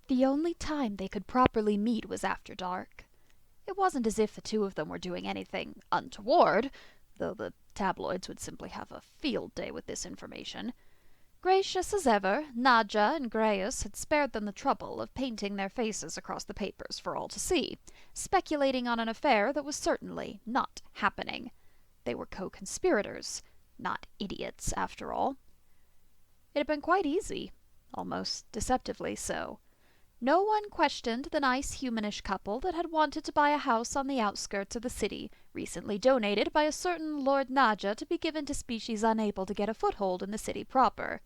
The only time they could properly meet was after dark. It wasn't as if the two of them were doing anything untoward, though the tabloids would simply have a field day with this information. Gracious as ever, Nadja and Graius had spared them the trouble of painting their faces across the papers for all to see, speculating on an affair that was certainly not happening. They were co-conspirators, not idiots, after all. It had been quite easy, almost deceptively so. No one questioned the nice humanish couple that had wanted to buy a house on the outskirts of the city, recently donated by a certain Lord Nadja to be given to species unable to get a foothold in the city proper.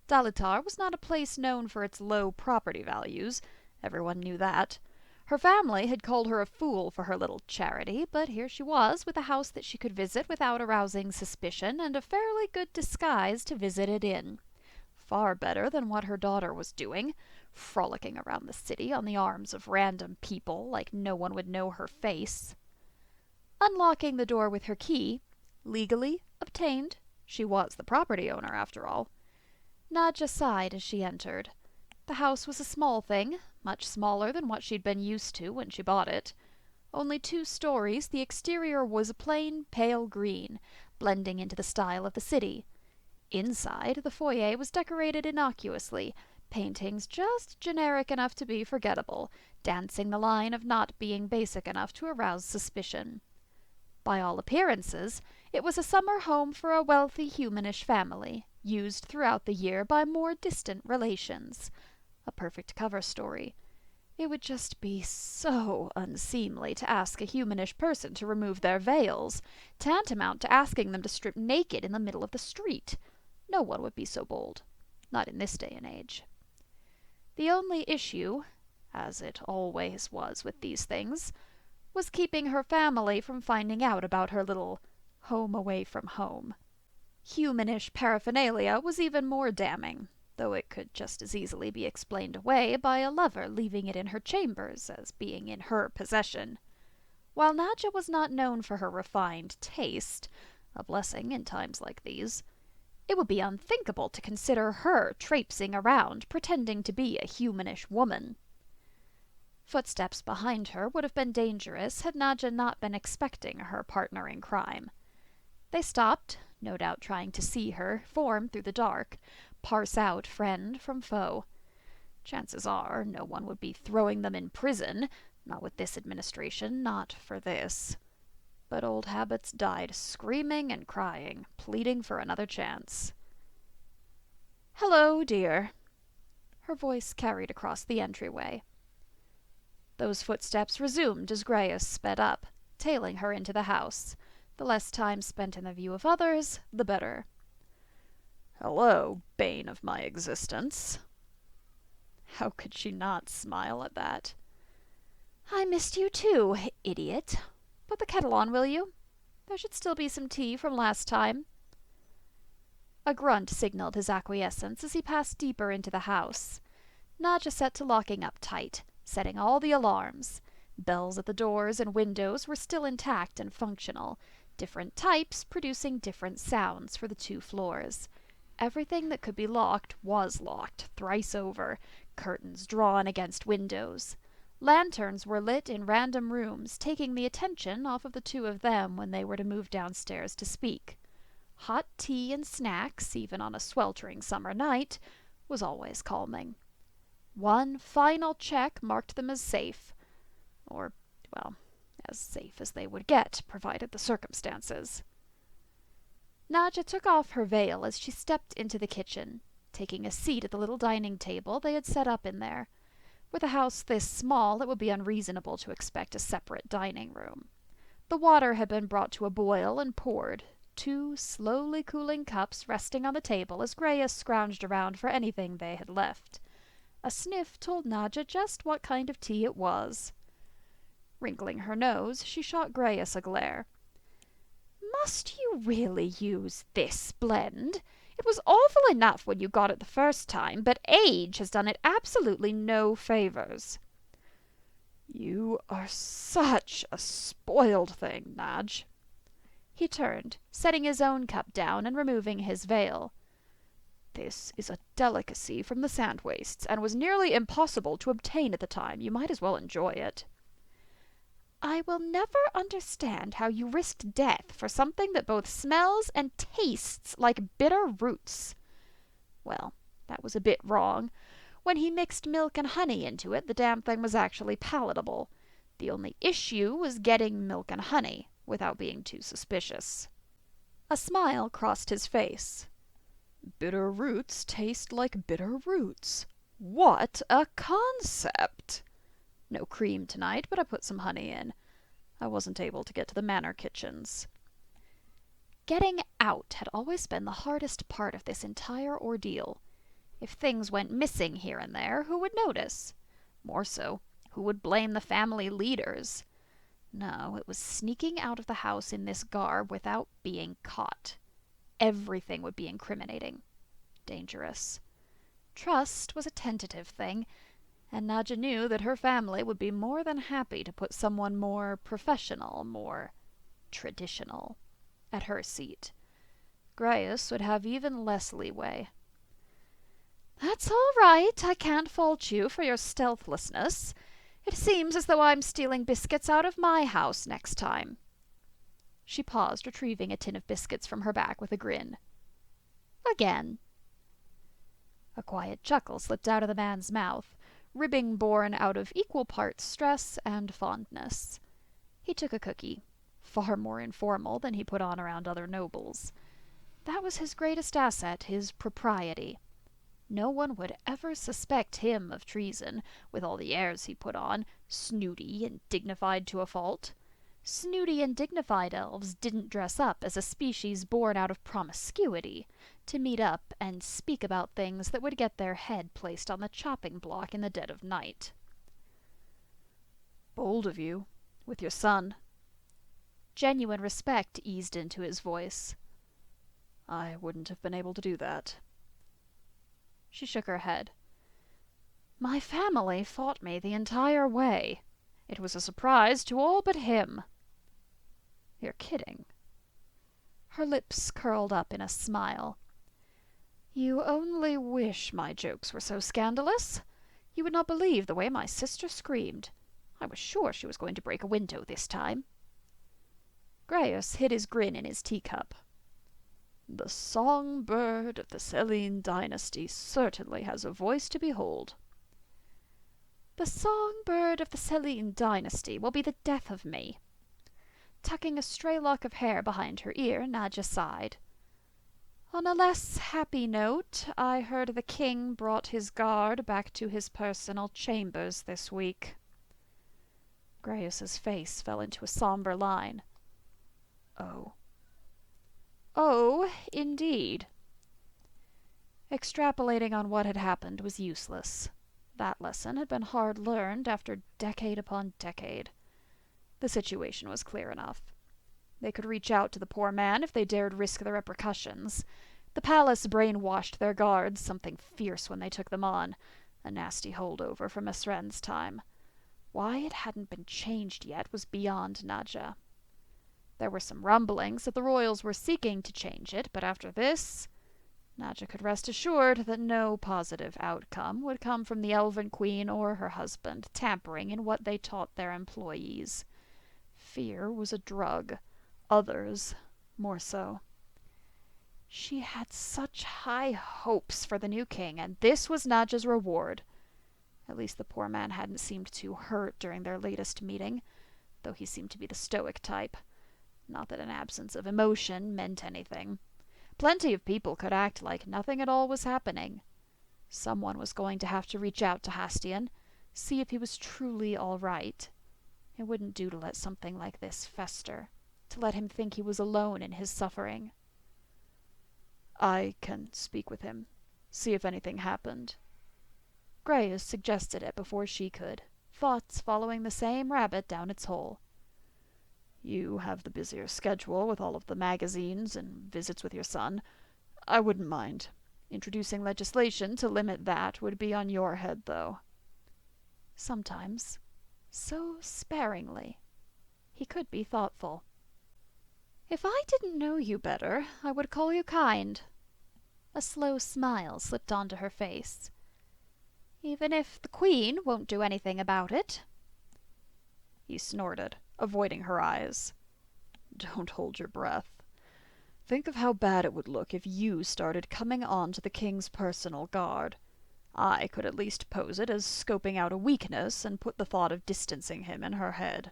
Dalitar was not a place known for its low property values. Everyone knew that. Her family had called her a fool for her little charity, but here she was with a house that she could visit without arousing suspicion, and a fairly good disguise to visit it in. Far better than what her daughter was doing, frolicking around the city on the arms of random people like no one would know her face. Unlocking the door with her key, legally obtained, she was the property owner after all, Nadja sighed as she entered. The house was a small thing, much smaller than what she'd been used to when she bought it. Only 2 stories, the exterior was a plain pale green, blending into the style of the city. Inside, the foyer was decorated innocuously, paintings just generic enough to be forgettable, dancing the line of not being basic enough to arouse suspicion. By all appearances, it was a summer home for a wealthy humanish family, used throughout the year by more distant relations. A perfect cover story. It would just be so unseemly to ask a humanish person to remove their veils, tantamount to asking them to strip naked in the middle of the street. No one would be so bold. Not in this day and age. The only issue, as it always was with these things, was keeping her family from finding out about her little home away from home. Humanish paraphernalia was even more damning, though it could just as easily be explained away by a lover leaving it in her chambers as being in her possession. While Nadja was not known for her refined taste, a blessing in times like these, it would be unthinkable to consider her traipsing around pretending to be a humanish woman. Footsteps behind her would have been dangerous had Nadja not been expecting her partner in crime. They stopped, no doubt trying to see her form through the dark, parse out friend from foe. Chances are no one would be throwing them in prison, not with this administration, not for this. But old habits died screaming and crying, pleading for another chance. "Hello, dear." Her voice carried across the entryway. Those footsteps resumed as Graius sped up, tailing her into the house. The less time spent in the view of others, the better. "Hello, bane of my existence." How could she not smile at that? "I missed you too, idiot. Put the kettle on, will you? There should still be some tea from last time." A grunt signaled his acquiescence as he passed deeper into the house. Nadja set to locking up tight, setting all the alarms. Bells at the doors and windows were still intact and functional, different types producing different sounds for the 2 floors. Everything that could be locked was locked, thrice over, curtains drawn against windows. Lanterns were lit in random rooms, taking the attention off of the 2 of them when they were to move downstairs to speak. Hot tea and snacks, even on a sweltering summer night, was always calming. One final check marked them as safe. Or, well, as safe as they would get, provided the circumstances. Nadja took off her veil as she stepped into the kitchen, taking a seat at the little dining table they had set up in there. With a house this small, it would be unreasonable to expect a separate dining room. The water had been brought to a boil and poured, 2 slowly cooling cups resting on the table as Graius scrounged around for anything they had left. A sniff told Nadja just what kind of tea it was. Wrinkling her nose, she shot Graius a glare. "Must you really use this blend? It was awful enough when you got it the first time, but age has done it absolutely no favors." "You are such a spoiled thing, Nadge." He turned, setting his own cup down and removing his veil. This is a delicacy from the sand wastes, and was nearly impossible to obtain at the time. You might as well enjoy it." "I will never understand how you risked death for something that both smells and tastes like bitter roots." "Well, that was a bit wrong. When he mixed milk and honey into it, the damn thing was actually palatable. The only issue was getting milk and honey, without being too suspicious." A smile crossed his face. "Bitter roots taste like bitter roots. What a concept! No cream tonight, but I put some honey in. I wasn't able to get to the manor kitchens." Getting out had always been the hardest part of this entire ordeal. If things went missing here and there, who would notice? More so, who would blame the family leaders? No, it was sneaking out of the house in this garb without being caught. Everything would be incriminating. Dangerous. Trust was a tentative thing, and Nadja knew that her family would be more than happy to put someone more professional, more traditional, at her seat. Graius would have even less leeway. "That's all right. I can't fault you for your stealthlessness. It seems as though I'm stealing biscuits out of my house next time." She paused, retrieving a tin of biscuits from her bag with a grin. "Again." A quiet chuckle slipped out of the man's mouth, ribbing born out of equal parts stress and fondness. He took a cookie, far more informal than he put on around other nobles. That was his greatest asset, his propriety. No one would ever suspect him of treason, with all the airs he put on, snooty and dignified to a fault. Snooty and dignified elves didn't dress up as a species born out of promiscuity, to meet up and speak about things that would get their head placed on the chopping block in the dead of night. "Bold of you, with your son." Genuine respect eased into his voice. "I wouldn't have been able to do that." She shook her head. "My family fought me the entire way. It was a surprise to all but him." "You're kidding." Her lips curled up in a smile. "You only wish my jokes were so scandalous. You would not believe the way my sister screamed. I was sure she was going to break a window this time." Graius hid his grin in his teacup. "The songbird of the Selene dynasty certainly has a voice to behold." "The songbird of the Selene dynasty will be the death of me." Tucking a stray lock of hair behind her ear, Nadja sighed. "On a less happy note, I heard the king brought his guard back to his personal chambers this week." Graius's face fell into a somber line. "Oh." "Oh, indeed." Extrapolating on what had happened was useless. That lesson had been hard learned after decade upon decade. The situation was clear enough. They could reach out to the poor man if they dared risk the repercussions. The palace brainwashed their guards, something fierce when they took them on, a nasty holdover from Mesren's time. Why it hadn't been changed yet was beyond Nadja. There were some rumblings that the royals were seeking to change it, but after this, Nadja could rest assured that no positive outcome would come from the Elven Queen or her husband tampering in what they taught their employees. Fear was a drug. Others, more so. She had such high hopes for the new king, and this was Nadja's reward. At least the poor man hadn't seemed too hurt during their latest meeting, though he seemed to be the stoic type. Not that an absence of emotion meant anything. Plenty of people could act like nothing at all was happening. Someone was going to have to reach out to Hastian, see if he was truly all right. It wouldn't do to let something like this fester, to let him think he was alone in his suffering. "I can speak with him, see if anything happened." Graius suggested it before she could, thoughts following the same rabbit down its hole. "You have the busier schedule with all of the magazines and visits with your son. I wouldn't mind. Introducing legislation to limit that would be on your head, though." Sometimes, so sparingly, he could be thoughtful. "If I didn't know you better, I would call you kind." A slow smile slipped onto her face. "Even if the Queen won't do anything about it?" He snorted, avoiding her eyes. "Don't hold your breath. Think of how bad it would look if you started coming on to the King's personal guard. I could at least pose it as scoping out a weakness and put the thought of distancing him in her head."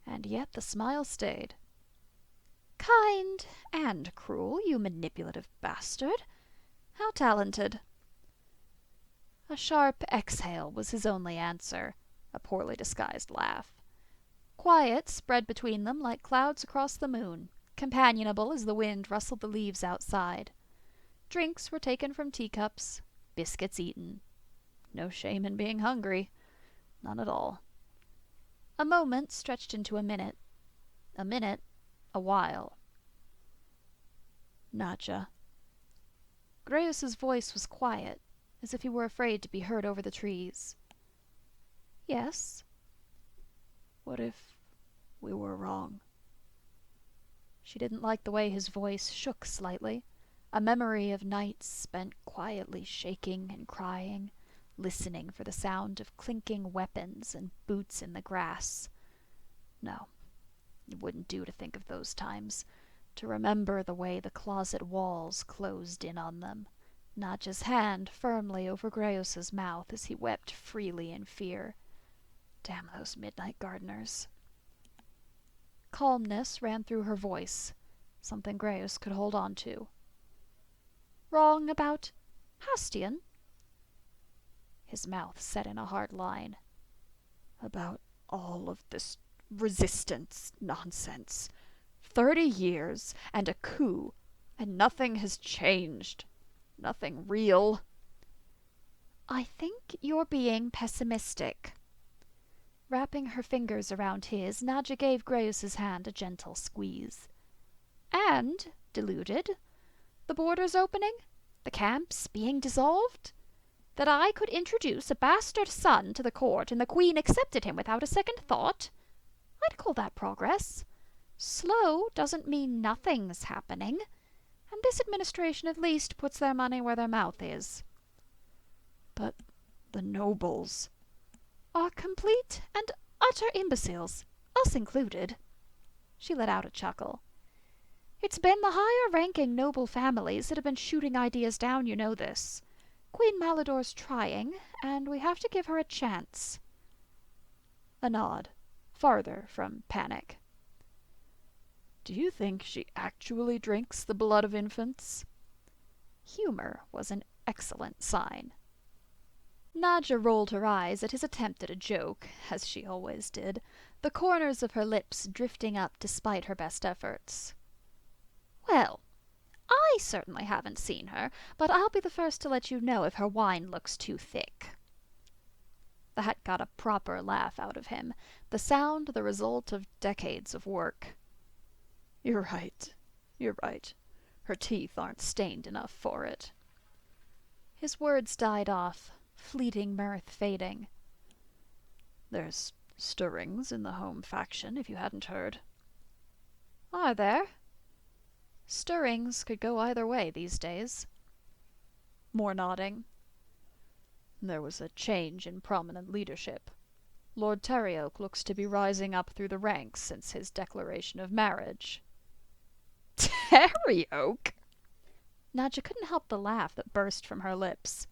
And yet the smile stayed. "Kind and cruel, you manipulative bastard. How talented." A sharp exhale was his only answer, a poorly disguised laugh. Quiet spread between them like clouds across the moon, companionable as the wind rustled the leaves outside. Drinks were taken from teacups, biscuits eaten. No shame in being hungry. None at all. A moment stretched into a minute. A minute, a while. "Nadja." Grayus's voice was quiet, as if he were afraid to be heard over the trees. "Yes?" "What if we were wrong?" She didn't like the way his voice shook slightly, a memory of nights spent quietly shaking and crying, listening for the sound of clinking weapons and boots in the grass. No, it wouldn't do to think of those times, to remember the way the closet walls closed in on them, Nadja's hand firmly over Grayus's mouth as he wept freely in fear. Damn those midnight gardeners. Calmness ran through her voice, something Grayus could hold on to. "Wrong about Hastian?" His mouth set in a hard line. "About all of this resistance nonsense. 30 years, and a coup, and nothing has changed. Nothing real." "I think you're being pessimistic." Wrapping her fingers around his, Nadja gave Grayus's hand a gentle squeeze. "And deluded? The borders opening? The camps being dissolved? That I could introduce a bastard son to the court and the Queen accepted him without a second thought? I'd call that progress. Slow doesn't mean nothing's happening. And this administration at least puts their money where their mouth is." "But the nobles—" "Are complete and utter imbeciles, us included." She let out a chuckle. "It's been the higher-ranking noble families that have been shooting ideas down, you know this. Queen Malidor's trying, and we have to give her a chance." A nod, farther from panic. "Do you think she actually drinks the blood of infants?" Humor was an excellent sign. Nadja rolled her eyes at his attempt at a joke, as she always did, the corners of her lips drifting up despite her best efforts. "Well, I certainly haven't seen her, but I'll be the first to let you know if her wine looks too thick." That got a proper laugh out of him, the sound the result of decades of work. You're right. Her teeth aren't stained enough for it." His words died off, fleeting mirth fading. "There's stirrings in the home faction, if you hadn't heard." "Are there?" Stirrings could go either way these days. More nodding. "There was a change in prominent leadership. Lord Terryoak looks to be rising up through the ranks since his declaration of marriage." "Terryoak?" Nadja couldn't help the laugh that burst from her lips.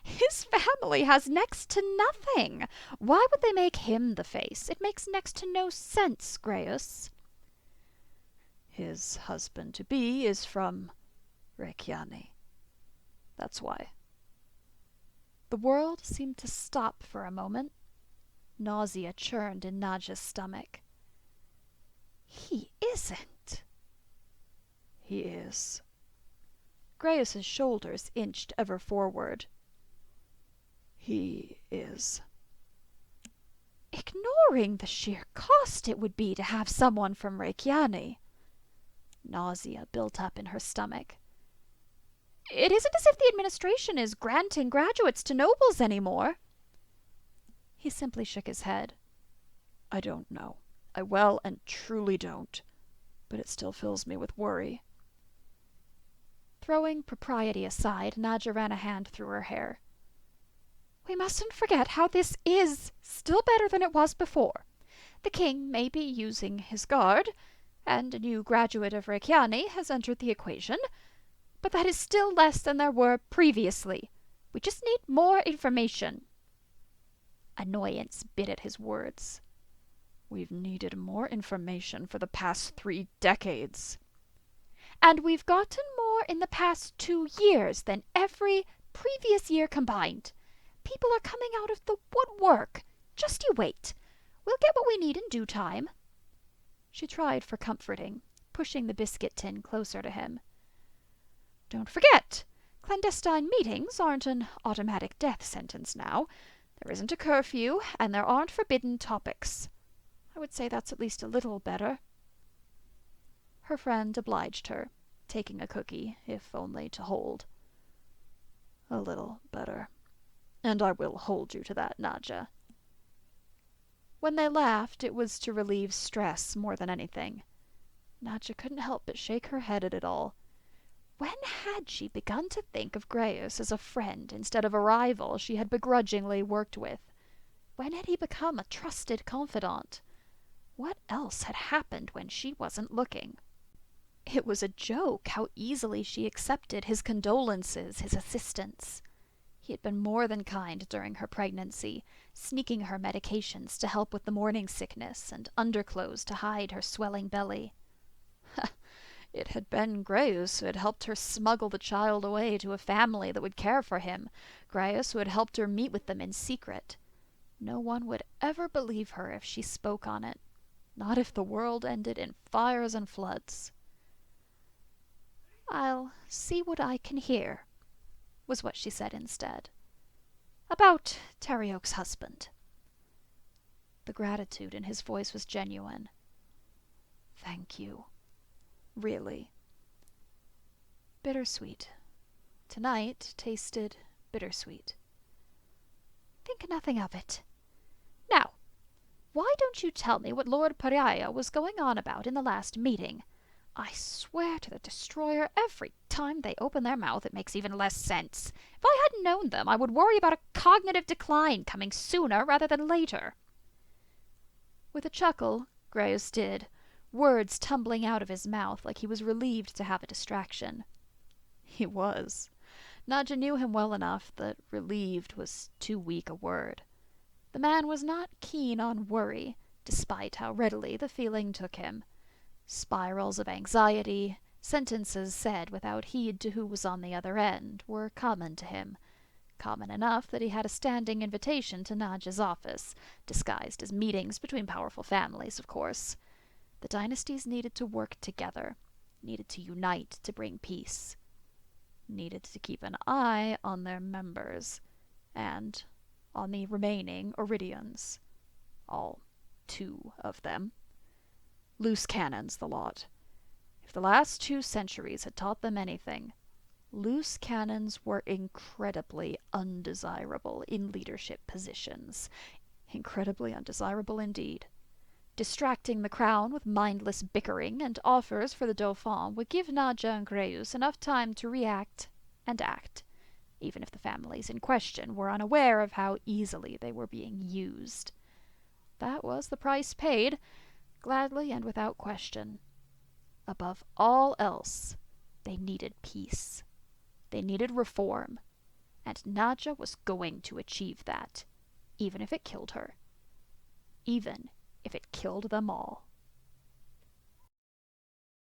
"His family has next to nothing. Why would they make him the face? It makes next to no sense, Grayus." "His husband-to-be is from Reykjani. That's why." The world seemed to stop for a moment. Nausea churned in Nadja's stomach. "He isn't." "He is." Grayus's shoulders inched ever forward. "He is." "Ignoring the sheer cost it would be to have someone from Reykjani." Nausea built up in her stomach. "It isn't as if the administration is granting graduates to nobles anymore." He simply shook his head. "I don't know. I well and truly don't. But it still fills me with worry." Throwing propriety aside, Nadja ran a hand through her hair. We mustn't forget how this is still better than it was before. The king may be using his guard, and a new graduate of Reykjani has entered the equation, but that is still less than there were previously. We just need more information. Annoyance bit at his words. We've needed more information for the past 3 decades. And we've gotten more in the past 2 years than every previous year combined. People are coming out of the woodwork. Just you wait. We'll get what we need in due time. She tried for comforting, pushing the biscuit tin closer to him. Don't forget, clandestine meetings aren't an automatic death sentence now. There isn't a curfew, and there aren't forbidden topics. I would say that's at least a little better. Her friend obliged her, taking a cookie, if only to hold. A little better. And I will hold you to that, Nadja. When they laughed, it was to relieve stress more than anything. Nadja couldn't help but shake her head at it all. When had she begun to think of Grayus as a friend instead of a rival she had begrudgingly worked with? When had he become a trusted confidant? What else had happened when she wasn't looking? It was a joke how easily she accepted his condolences, his assistance. He had been more than kind during her pregnancy, sneaking her medications to help with the morning sickness and underclothes to hide her swelling belly. It had been Grayus who had helped her smuggle the child away to a family that would care for him, Grayus who had helped her meet with them in secret. No one would ever believe her if she spoke on it, not if the world ended in fires and floods. I'll see what I can hear, was what she said instead. About Terry Oak's husband. The gratitude in his voice was genuine. Thank you. Really. Bittersweet. Tonight tasted bittersweet. Think nothing of it. Now, why don't you tell me what Lord Pariah was going on about in the last meeting? I swear to the Destroyer, every time they open their mouth it makes even less sense. If I hadn't known them, I would worry about a cognitive decline coming sooner rather than later. With a chuckle, Grayus did, words tumbling out of his mouth like he was relieved to have a distraction. He was. Nadja knew him well enough that relieved was too weak a word. The man was not keen on worry, despite how readily the feeling took him. Spirals of anxiety, sentences said without heed to who was on the other end, were common to him. Common enough that he had a standing invitation to Nadja's office, disguised as meetings between powerful families, of course. The dynasties needed to work together, needed to unite to bring peace, needed to keep an eye on their members, and on the remaining Iridians. All 2 of them. Loose cannons, the lot. If the last 2 centuries had taught them anything, loose cannons were incredibly undesirable in leadership positions. Incredibly undesirable indeed. Distracting the crown with mindless bickering and offers for the Dauphin would give Nadja and Grayus enough time to react and act, even if the families in question were unaware of how easily they were being used. That was the price paid, gladly and without question. Above all else, they needed peace. They needed reform, and Nadja was going to achieve that, even if it killed her. Even if it killed them all.